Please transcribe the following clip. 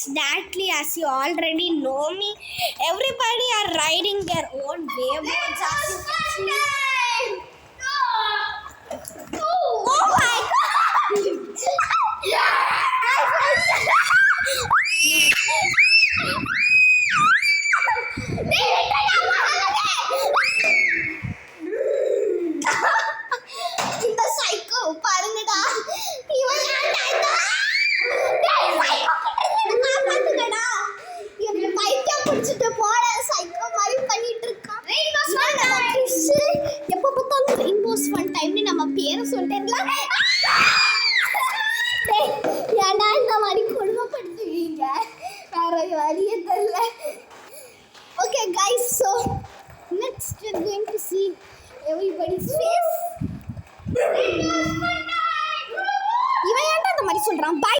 Natalie, as you already know me. Everybody are riding their own waveboards, as you can see. Oh my God! இந்த psycho பாருங்கடா, இவன் ஏன்டா காப்பாத்துங்கடா, எப்படி பைத்தியம் பிடிச்சிட்டு போற சைக்கோ மாதிரி பண்ணிட்டு இருக்கான். எப்ப பார்த்தாலும் ரெயின்போஸ் ஃபன் டைம்னு நம்ம பேரை சொல்லிட்டேங்களா? ஏன்டா இந்த மாதிரி கொடுமைப்படுத்துவீங்க? வேற வழியே தெரியல. Okay guys, so next we're going to see everybody's face. இவன் ஏன்டா இந்த மாதிரி சொல்றான்? Bye.